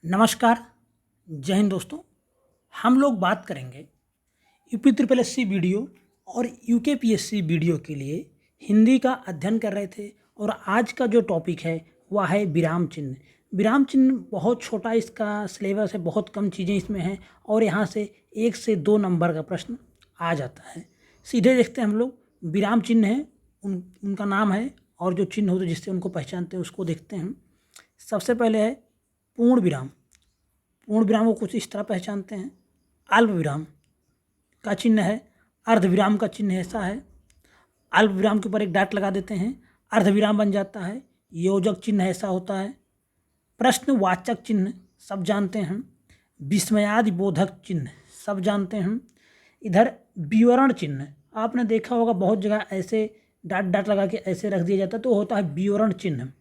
नमस्कार। जय हिंद दोस्तों। हम लोग बात करेंगे यूपी ट्रिपल एससी वीडियो और यूके पीएससी वीडियो के लिए हिंदी का अध्ययन कर रहे थे और आज का जो टॉपिक है वह है विराम चिन्ह। विराम चिन्ह बहुत छोटा इसका सिलेबस है, बहुत कम चीज़ें इसमें हैं और यहाँ से 1 से 2 नंबर का प्रश्न आ जाता है। सीधे देखते हैं हम लोग। विराम चिन्ह है, उनका नाम है और जो चिन्ह होते जिससे उनको पहचानते हैं उसको देखते हैं। सबसे पहले है पूर्ण विराम। पूर्ण विराम को कुछ इस तरह पहचानते हैं। अल्प विराम का चिन्ह है, अर्ध विराम का चिन्ह ऐसा है। अल्प विराम के ऊपर एक डॉट लगा देते हैं, अर्ध विराम बन जाता है। योजक चिन्ह ऐसा होता है। प्रश्नवाचक चिन्ह सब जानते हैं। विस्मयादि बोधक चिन्ह सब जानते हैं। इधर विवरण चिन्ह आपने देखा होगा, बहुत जगह ऐसे डॉट डॉट लगा के ऐसे रख दिया जाता है, तो होता है विवरण चिन्ह।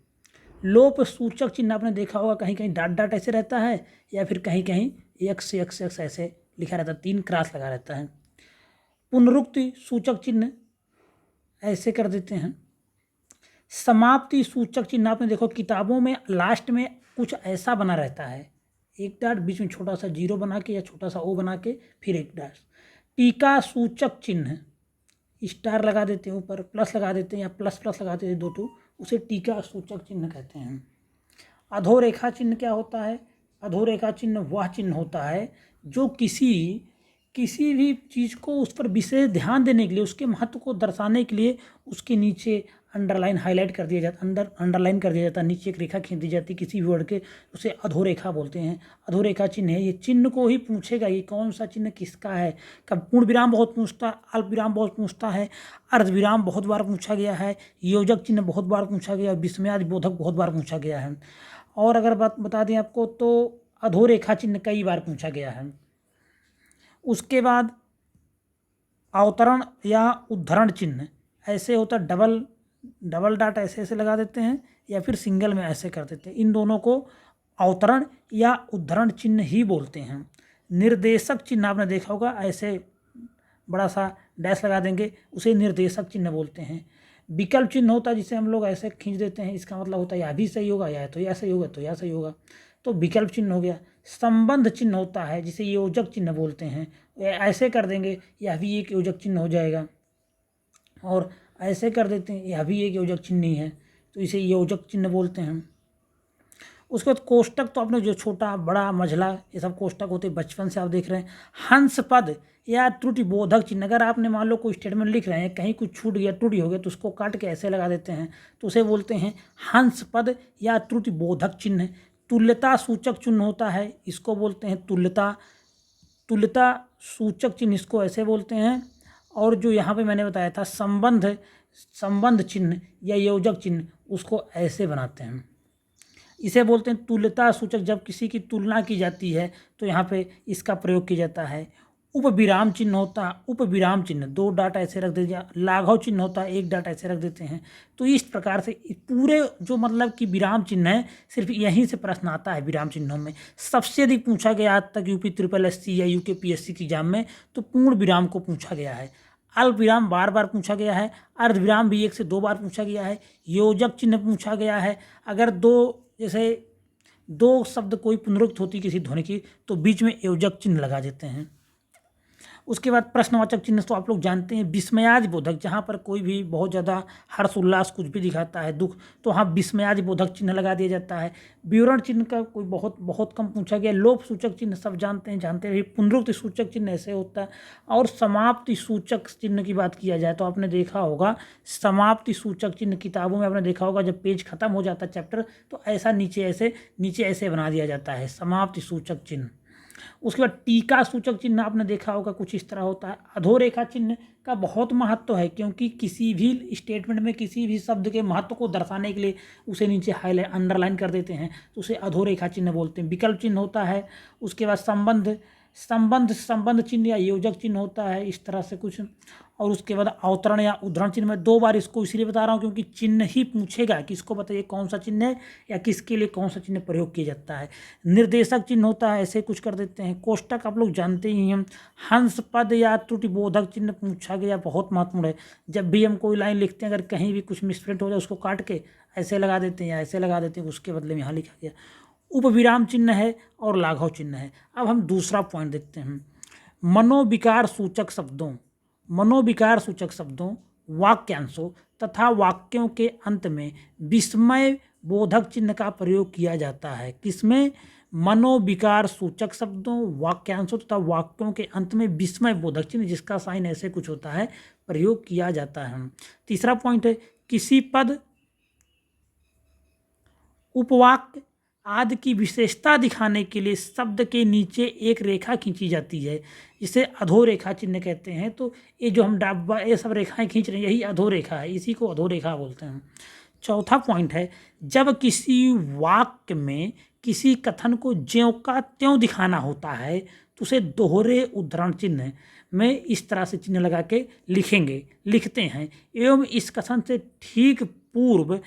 लोप सूचक चिन्ह आपने देखा होगा, कहीं कहीं डॉट डॉट ऐसे रहता है या फिर कहीं कहीं एक्स एक्स एक्स ऐसे लिखा रहता है, 3 क्रॉस लगा रहता है। पुनरुक्ति सूचक चिन्ह ऐसे कर देते हैं। समाप्ति सूचक चिन्ह आपने देखो किताबों में लास्ट में कुछ ऐसा बना रहता है, एक डॉट बीच में छोटा सा जीरो बना के या छोटा सा ओ बना के फिर एक डॉट। टीका सूचक चिन्ह स्टार लगा देते हैं, ऊपर प्लस लगा देते हैं या प्लस प्लस लगा देते हैं 2 उसे टीका सूचक चिन्ह कहते हैं। अधोरेखा चिन्ह क्या होता है? अधोरेखा चिन्ह वह चिन्ह होता है जो किसी भी चीज़ को उस पर विशेष ध्यान देने के लिए, उसके महत्व को दर्शाने के लिए उसके नीचे अंडरलाइन हाईलाइट कर दिया जाता, अंडरलाइन कर दिया जाता है, नीचे एक रेखा खींच दी जाती है किसी भी वर्ड के, उसे अधोरेखा बोलते हैं। अधोरेखा चिन्ह है। ये चिन्ह को ही पूछेगा ये कौन सा चिन्ह किसका है। कब पूर्ण विराम बहुत पूछता है, अल्प विराम बहुत पूछता है, अर्ध विराम बहुत बार पूछा गया है, योजक चिन्ह बहुत बार पूछा गया है, विस्मयादि बोधक बहुत बार पूछा गया है। और अगर बात बता दें आपको तो अधोरेखा चिन्ह कई बार पूछा गया है। उसके बाद अवतरण या उद्धरण चिन्ह ऐसे होता है, डबल डॉट ऐसे ऐसे लगा देते हैं या फिर सिंगल में ऐसे कर देते हैं। इन दोनों को अवतरण या उद्धरण चिन्ह ही बोलते हैं। निर्देशक चिन्ह आपने देखा होगा, ऐसे बड़ा सा डैश लगा देंगे, उसे निर्देशक चिन्ह बोलते हैं। विकल्प चिन्ह होता है जिसे हम लोग ऐसे खींच देते हैं, इसका मतलब होता है यह भी सही होगा, या तो यह सही होगा तो यह सही होगा, तो विकल्प चिन्ह हो गया। संबंध चिन्ह होता है जिसे योजक चिन्ह बोलते हैं, ऐसे कर देंगे यह भी एक योजक चिन्ह हो जाएगा, और ऐसे कर देते हैं यह भी एक योजक चिन्ह ही है, तो इसे योजक चिन्ह बोलते हैं। उसके बाद कोष्टक, तो आपने जो छोटा बड़ा मझला ये सब कोष्टक होते हैं, बचपन से आप देख रहे हैं। हंस पद या त्रुटि बोधक चिन्ह, अगर आपने मान लो कोई स्टेटमेंट लिख रहे हैं, कहीं कुछ छूट गया त्रुटि हो गया तो उसको काट के ऐसे लगा देते हैं, तो उसे बोलते हैं हंस पद या त्रुटि बोधक चिन्ह। तुल्यता सूचक चिन्ह होता है, इसको बोलते हैं तुल्यता सूचक चिन्ह, इसको ऐसे बोलते हैं। और जो यहाँ पे मैंने बताया था संबंध चिन्ह या योजक चिन्ह, उसको ऐसे बनाते हैं, इसे बोलते हैं तुल्यता सूचक। जब किसी की तुलना की जाती है तो यहाँ पे इसका प्रयोग किया जाता है। उपविराम चिन्ह होता है, उपविराम चिन्ह 2 डॉट ऐसे रख दीजिए। लाघव चिन्ह होता है, 1 डॉट ऐसे रख देते हैं। तो इस प्रकार से पूरे जो मतलब कि विराम चिन्ह है, सिर्फ यहीं से प्रश्न आता है विराम चिन्हों में। सबसे अधिक पूछा गया आज तक यूपी ट्रिपल एससी या यूके पीएससी की एग्जाम में तो पूर्ण विराम को पूछा गया है। अल्प विराम बार बार पूछा गया है, अर्ध विराम भी 1 से 2 बार पूछा गया है, योजक चिन्ह पूछा गया है। अगर जैसे 2 शब्द कोई पुनरुक्त होती किसी ध्वनि की तो बीच में योजक चिन्ह लगा देते हैं। उसके बाद प्रश्नवाचक चिन्ह तो आप लोग जानते हैं। विस्मयादि बोधक, जहाँ पर कोई भी बहुत ज़्यादा हर्ष उल्लास कुछ भी दिखाता है, दुख, तो हाँ विस्मयादि बोधक चिन्ह लगा दिया जाता है। विवरण चिन्ह का कोई बहुत कम पूछा गया। लोप सूचक चिन्ह सब जानते हैं। पुनरुक्ति सूचक चिन्ह ऐसे होता है। और समाप्ति सूचक चिन्ह की बात किया जाए तो आपने देखा होगा समाप्ति सूचक चिन्ह किताबों में आपने देखा होगा, जब पेज खत्म हो जाता है चैप्टर तो ऐसा नीचे ऐसे बना दिया जाता है समाप्ति सूचक चिन्ह। उसके बाद टीका सूचक चिन्ह आपने देखा होगा, कुछ इस तरह होता है। अधोरेखा चिन्ह का बहुत महत्व है, क्योंकि किसी भी स्टेटमेंट में किसी भी शब्द के महत्व को दर्शाने के लिए उसे नीचे हाईलाइट अंडरलाइन कर देते हैं, तो उसे अधोरेखा चिन्ह बोलते हैं। विकल्प चिन्ह होता है। उसके बाद संबंध चिन्ह या योजक चिन्ह होता है, इस तरह से कुछ। और उसके बाद अवतरण या उद्धरण चिन्ह, में 2 बार इसको इसलिए बता रहा हूँ क्योंकि चिन्ह ही पूछेगा कि इसको बताइए कौन सा चिन्ह है या किसके लिए कौन सा चिन्ह प्रयोग किया जाता है। निर्देशक चिन्ह होता है, ऐसे कुछ कर देते हैं। कोष्टक आप लोग जानते ही हैं। हंस पद या त्रुटि बोधक चिन्ह पूछा गया, बहुत महत्वपूर्ण है। जब भी हम कोई लाइन लिखते हैं, अगर कहीं भी कुछ मिसप्रिंट हो जाए उसको काट के ऐसे लगा देते हैं या ऐसे लगा देते हैं, उसके बदले में यहाँ लिखा गया। उपविराम चिन्ह है और लाघव चिन्ह है। अब हम दूसरा पॉइंट देखते हैं। मनोविकार सूचक शब्दों वाक्यांशों तथा वाक्यों के अंत में विस्मय बोधक चिन्ह का प्रयोग किया जाता है। किसमें? मनोविकार सूचक शब्दों वाक्यांशों तथा वाक्यों के अंत में विस्मय बोधक चिन्ह, जिसका साइन ऐसे कुछ होता है, प्रयोग किया जाता है। तीसरा पॉइंट है, किसी पद, उपवाक्य आदि की विशेषता दिखाने के लिए शब्द के नीचे एक रेखा खींची जाती है, इसे अधोरेखा चिन्ह कहते हैं। तो ये जो हम ये सब रेखाएं खींच रहे हैं, यही अधोरेखा है, इसी को अधोरेखा बोलते हैं। चौथा पॉइंट है, जब किसी वाक्य में किसी कथन को ज्यों का त्यों दिखाना होता है तो उसे दोहरे उद्धरण चिन्ह में इस तरह से चिन्ह लगा के लिखते हैं एवं इस कथन से ठीक पूर्व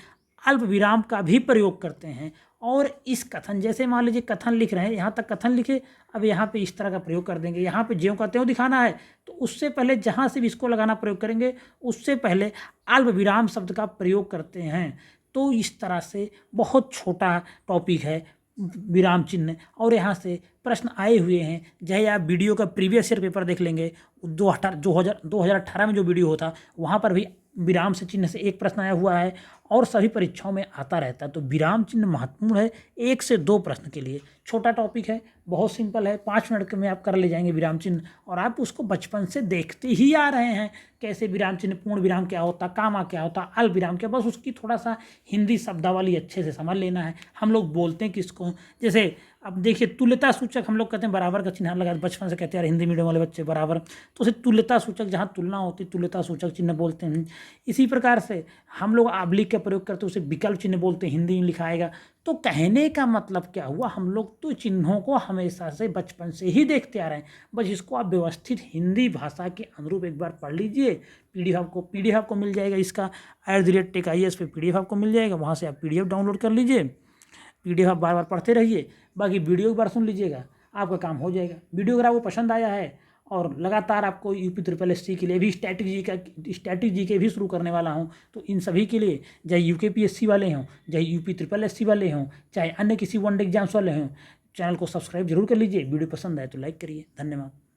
अल्प विराम का भी प्रयोग करते हैं। और इस कथन, जैसे मान लीजिए कथन लिख रहे हैं, यहाँ तक कथन लिखे, अब यहाँ पे इस तरह का प्रयोग कर देंगे। यहाँ पे ज्यों का त्यों दिखाना है तो उससे पहले जहाँ से भी इसको लगाना प्रयोग करेंगे उससे पहले अल्प विराम शब्द का प्रयोग करते हैं। तो इस तरह से बहुत छोटा टॉपिक है विराम चिन्ह, और यहाँ से प्रश्न आए हुए हैं। चाहे आप वीडियो का प्रीवियस ईयर पेपर देख लेंगे, 2018 में जो वीडियो होता वहाँ पर भी विराम से चिन्ह से एक प्रश्न आया हुआ है और सभी परीक्षाओं में आता रहता है। तो विराम चिन्ह महत्वपूर्ण है 1 से 2 प्रश्न के लिए। छोटा टॉपिक है, बहुत सिंपल है, 5 मिनट में आप कर ले जाएंगे विराम चिन्ह, और आप उसको बचपन से देखते ही आ रहे हैं कैसे विराम चिन्ह, पूर्ण विराम क्या होता, कामा क्या होता, अल्प विराम क्या, बस उसकी थोड़ा सा हिंदी शब्दावली अच्छे से समझ लेना है। हम लोग बोलते हैं किसको, जैसे अब देखिए तुल्यता सूचक हम लोग कहते हैं, बराबर का चिन्ह लगा, बचपन से कहते हैं यार हिंदी मीडियम वाले बच्चे बराबर, तो उसे तुल्यता सूचक, जहाँ तुलना होती है तुल्यता सूचक चिन्ह बोलते हैं। इसी प्रकार से हम लोग आबलिक का प्रयोग करते हैं, उसे विकल्प चिन्ह बोलते हैं, हिंदी में लिखाएगा। तो कहने का मतलब क्या हुआ, हम लोग तो चिन्हों को हमेशा से बचपन से ही देखते आ रहे हैं, बस इसको आप व्यवस्थित हिंदी भाषा के अनुरूप एक बार पढ़ लीजिए। पीडीएफ आपको मिल जाएगा, इसका @TechIAS पे पीडीएफ आपको मिल जाएगा, वहाँ से आप पीडीएफ डाउनलोड कर लीजिए। पीडीएफ आप बार बार पढ़ते रहिए, बाकी वीडियो एक बार सुन लीजिएगा, आपका काम हो जाएगा। वीडियो अगर आपको पसंद आया है और लगातार आपको UP SSSC के लिए भी स्टैटिक जी के भी शुरू करने वाला हूं, तो इन सभी के लिए, चाहे UKPSC वाले हों, चाहे UP SSSC वाले हों, चाहे अन्य किसी 1 डे एग्जाम्स वाले हों, चैनल को सब्सक्राइब जरूर कर लीजिए। वीडियो पसंद आए तो लाइक करिए। धन्यवाद।